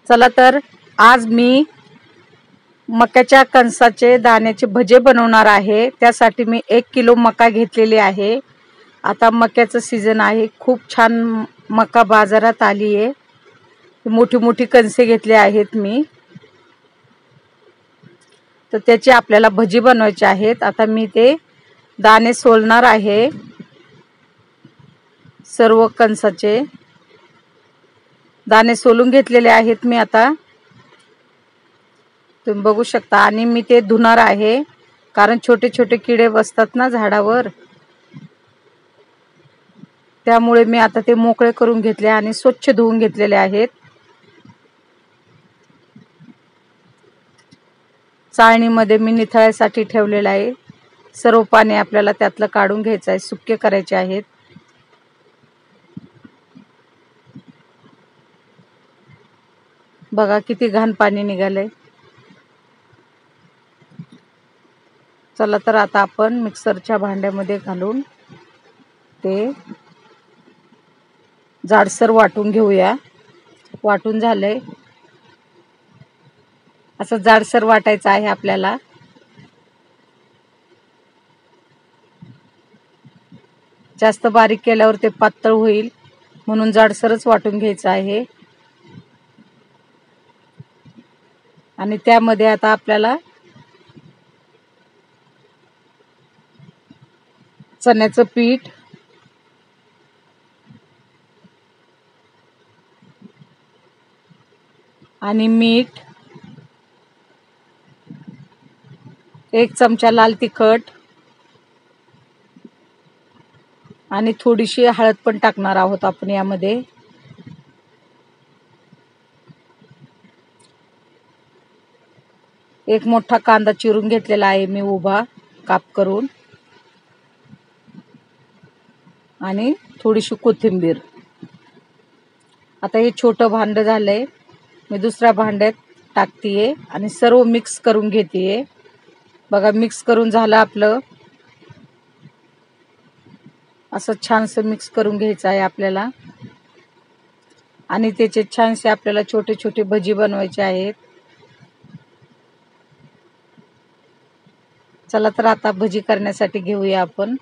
चला तर आज मी मक्याच्या कणसाचे दाण्याचे भजे बनवणार आहे। त्यासाठी मी 1 किलो मका घेतलेली आहे। आता मक्याचं सीजन आहे, खूप छान मका बाजारात आली आहे। मोठी मोठी कणसे घेतले आहेत मी, तर त्याची आपल्याला भजी बनवायची आहेत। आता मी ते दाणे सोलणार आहे, सर्व कणसाचे दाणे सोलून घेतलेले आहेत मी। आता तुम्ही बघू शकता, आणि मी ते धुणार आहे कारण छोटे छोटे किडे बसतात ना झाडावर, त्यामुळे मी आता ते मोकळे करून घेतले आणि स्वच्छ धुवून घेतलेले आहेत। चाळणीमध्ये मी निथळायसाठी ठेवलेलं आहे। सर्व पाणी आपल्याला त्यातलं काढून घ्यायचं आहे, सुके करायचे आहेत। बघा किती घाण पाणी निघालंय। चला तर आता आपण मिक्सरच्या भांड्यामध्ये घालून ते जाडसर वाटून घेऊया। वाटून झालंय, असं जाडसर वाटायचं आहे आपल्याला। जास्त बारीक केल्यावर ते पातळ होईल, म्हणून जाडसरच वाटून घ्यायचं आहे। आणि त्यामध्ये आता आपल्याला चण्याचं पीठ, आणि मीठ, 1 चमचा लाल तिखट आणि थोडीशी हळद पण टाकणार आहोत आपण यामध्ये। एक मोठा कांदा चिरून घेतलेला आहे मी उभा काप करून, आणि थोडीशी कोथिंबीर। आता हे छोटं भांड झालंय, मी दुसऱ्या भांड्यात टाकतीये आणि सर्व मिक्स करून घेतीये। बघा मिक्स करून झालं आपलं, असं छानसं मिक्स करून घ्यायचं आहे आपल्याला। आणि त्याचे छानसे आपल्याला छोटे छोटे भजी बनवायचे आहेत। चला तर आता भजी करण्यासाठी घेऊया आपण।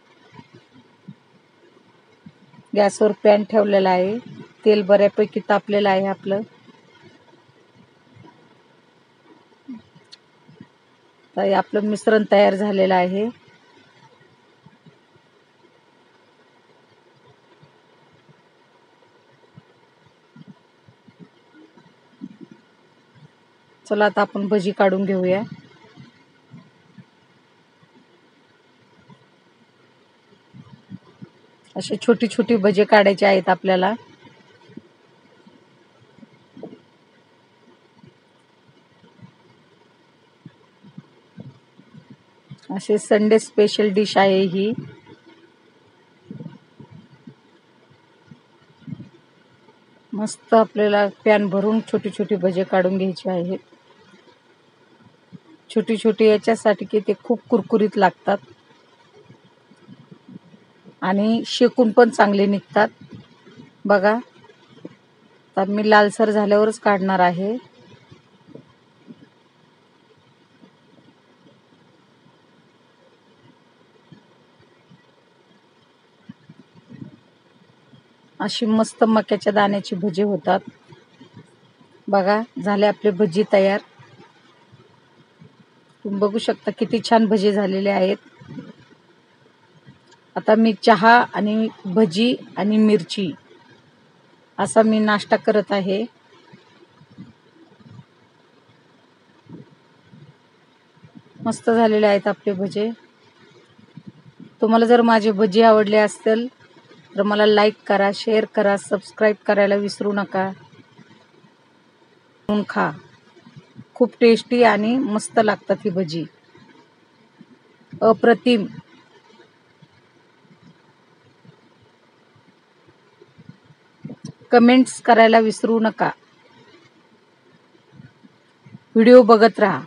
गॅसवर पॅन ठेवलेला आहे, तेल बऱ्यापैकी तापलेलं आहे आपलं। तर आपलं मिश्रण तयार झालेलं आहे। चला आता आपण भजी काढून घेऊया। अशी छोटी छोटी भजी काढायची आहेत आपल्याला। असे संडे स्पेशल डिश आहे ही। मस्त आपल्याला पॅन भरून छोटी छोटी भजी काढून घ्यायची आहेत। छोटी छोटी याच्यासाठी की ते खूप कुरकुरीत लागतात आणि शेकून पण चांगले निघतात। बघा तर मी लालसर झाल्यावरच काढणार आहे। अशी मस्त मक्याच्या दाण्याची भजी होतात। बघा झाले आपले भजी तयार। तुम्ही बघू शकता किती छान भजी झालेले आहेत। आता मी चहा आणि भजी आणि मिरची असा मी नाश्ता करत आहे। मस्त झालेले आहेत आपले भजे। तुम्हाला जर माझे भजी आवडले असतील तर मला लाईक करा, शेअर करा, सबस्क्राईब करायला विसरू नका। खा, खूप टेस्टी आणि मस्त लागतात ही भजी, अप्रतिम। कमेंट्स करायला विसरू नका। व्हिडिओ बघत राहा।